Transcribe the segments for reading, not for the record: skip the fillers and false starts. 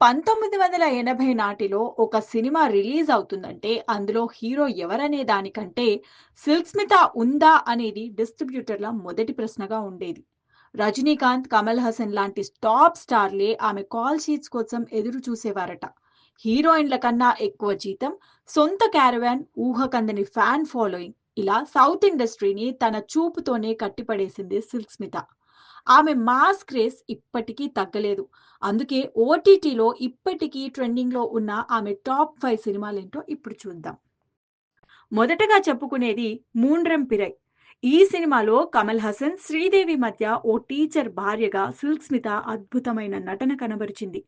1980 నాటిలో ఒక cinema release అవుతుందంటే అందులో హీరో ఎవరనే దానికంటే సిల్క్ స్మిత ఉందా అనేది డిస్ట్రిబ్యూటర్ల మొదటి ప్రశ్నగా ఉండేది. రజనీకాంత్, కమల్ హాసన్ లాంటి టాప్ స్టార్లే ఆమె కాల్ షీట్స్ కోసం ఎదురు చూసేవారట. హీరోయిన్ల కన్నా ఎక్కువ జీతం, సొంత క్యారవాన్, ఊహకందని ఫ్యాన్ ఫాలోయింగ్, ఇలా సౌత్ ఇండస్ట్రీని తన చూపుతోనే కట్టిపడేసింది సిల్క్ స్మిత. ఆమె మాస్ క్రేజ్ ఇప్పటికీ తగ్గలేదు. అందుకే ఓటీటీలో ఇప్పటికీ ట్రెండింగ్‌లో ఉన్న ఆమె టాప్ 5 సినిమాలేంటో ఇప్పుడు చూద్దాం. మొదటగా చెప్పుకునేది 'మూండ్రం పిరై'. ఈ సినిమాలో కమల్ హాసన్, శ్రీదేవి మధ్య ఓ టీచర్ భార్యగా సిల్క్ స్మిత అద్భుతమైన నటన కనబరిచింది.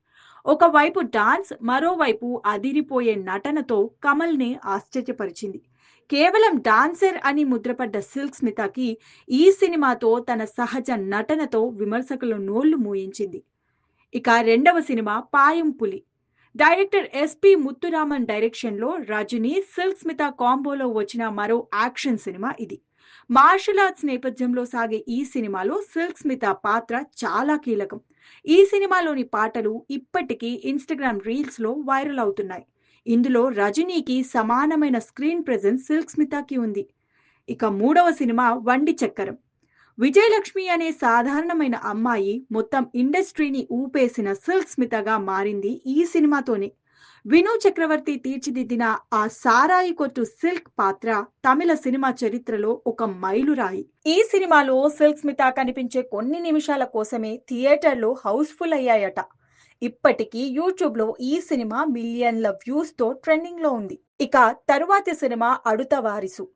ఒకవైపు డాన్స్, మరోవైపు అదిరిపోయే నటనతో కమల్‌ని ఆశ్చర్యపరిచింది. కేవలం డాన్సర్ అని ముద్రపడ్డ సిల్క్ స్మితకి ఈ సినిమాతో తన సహజ నటనతో విమర్శకుల నోళ్లు మూయించింది. ఇక రెండవ సినిమా 'పాయం పులి'. డైరెక్టర్ ఎస్పి ముత్తురామన్ డైరెక్షన్లో రజనీ, సిల్క్ స్మిత కాంబోలో వచ్చిన మరో యాక్షన్ సినిమా ఇది. మార్షల్ ఆర్ట్స్ నేపథ్యంలో సాగే ఈ సినిమాలో సిల్క్ స్మిత పాత్ర చాలా కీలకం. ఈ సినిమాలోని పాటలు ఇప్పటికీ ఇన్స్టాగ్రామ్ రీల్స్లో వైరల్ అవుతున్నాయి. ఇందులో రజనీకి సమానమైన స్క్రీన్ ప్రెజెన్స్ సిల్క్ స్మితకి ఉంది. ఇక మూడవ సినిమా 'వండి చక్కరం'. విజయలక్ష్మి అనే సాధారణమైన అమ్మాయి మొత్తం ఇండస్ట్రీని ఊపేసిన సిల్క్ స్మితగా మారింది ఈ సినిమాతోనే. విను చక్రవర్తి తీర్చిదిద్దిన ఆ సారాయి కొట్టు సిల్క్ పాత్ర తమిళ సినిమా చరిత్రలో ఒక మైలురాయి. ఈ సినిమాలో సిల్క్ స్మిత కనిపించే కొన్ని నిమిషాల కోసమే థియేటర్లు హౌస్ఫుల్ అయ్యాయట. ఇప్పటికీ యూట్యూబ్ లో ఈ సినిమా మిలియన్ల వ్యూస్ తో ట్రెండింగ్ లో ఉంది. ఇక తరువాతి cinema 'Adutha Varisu'.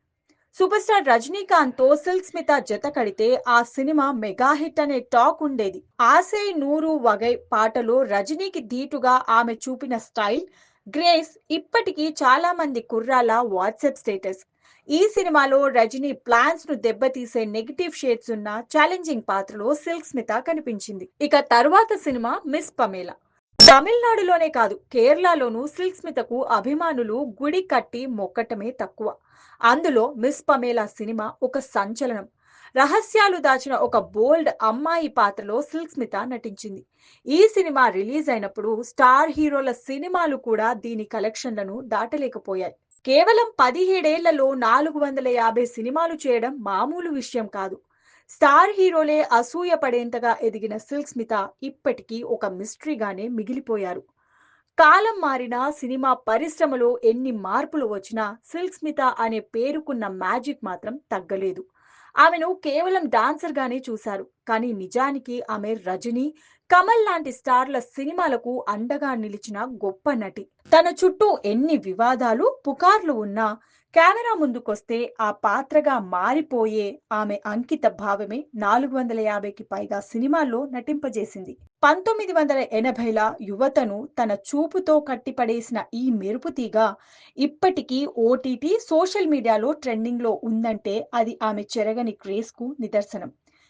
Super star Rajinikanth తో సిల్క్ స్మిత జత కడితే ఆ సినిమా మెగా హిట్ అనే టాక్ ఉండేది. 'ఆసై నూరు వగై' పాటలో రజనీకి ధీటుగా ఆమె చూపిన స్టైల్, గ్రేస్ ఇప్పటికీ చాలా మంది కుర్రాల వాట్సాప్ స్టేటస్. ఈ సినిమాలో రజనీ ప్లాన్స్ ను దెబ్బతీసే నెగిటివ్ షేడ్స్ ఉన్న ఛాలెంజింగ్ పాత్రలో సిల్క్ స్మిత కనిపించింది. ఇక తరువాత సినిమా 'మిస్ పమేలా'. తమిళనాడులోనే కాదు, కేరళలోనూ సిల్క్ స్మితకు అభిమానులు గుడి కట్టి మొక్కటమే తక్కువ. అందులో 'మిస్ పమేలా' సినిమా ఒక సంచలనం. రహస్యాలు దాచిన ఒక బోల్డ్ అమ్మాయి పాత్రలో సిల్క్ స్మిత నటించింది. ఈ సినిమా రిలీజ్ అయినప్పుడు స్టార్ హీరోల సినిమాలు కూడా దీని కలెక్షన్లను దాటలేకపోయాయి. కేవలం 17 ఏళ్లలో 450 సినిమాలు చేయడం మామూలు విషయం కాదు. స్టార్ హీరోలే అసూయ పడేంతగా ఎదిగిన సిల్క్ స్మిత ఇప్పటికీ ఒక మిస్టరీగానే మిగిలిపోయారు. కాలం మారినా, సినిమా పరిశ్రమలో ఎన్ని మార్పులు వచ్చినా సిల్క్ స్మిత అనే పేరుకున్న మ్యాజిక్ మాత్రం తగ్గలేదు. ఆమెను కేవలం డాన్సర్ గానే చూశారు, కానీ నిజానికి ఆమె రజనీ, కమల్ లాంటి స్టార్ల సినిమాలకు అండగా నిలిచిన గొప్ప నటి. తన చుట్టూ ఎన్ని వివాదాలు, పుకార్లు ఉన్నా కెమెరా ముందుకొస్తే ఆ పాత్రగా మారిపోయే ఆమె అంకిత భావమే 450కి పైగా సినిమాల్లో నటింపజేసింది. 1980ల యువతను తన చూపుతో కట్టిపడేసిన ఈ మెరుపుతీగ ఇప్పటికీ ఓటీటీ, సోషల్ మీడియాలో ట్రెండింగ్లో ఉందంటే అది ఆమె చెరగని క్రేజ్కు నిదర్శనం.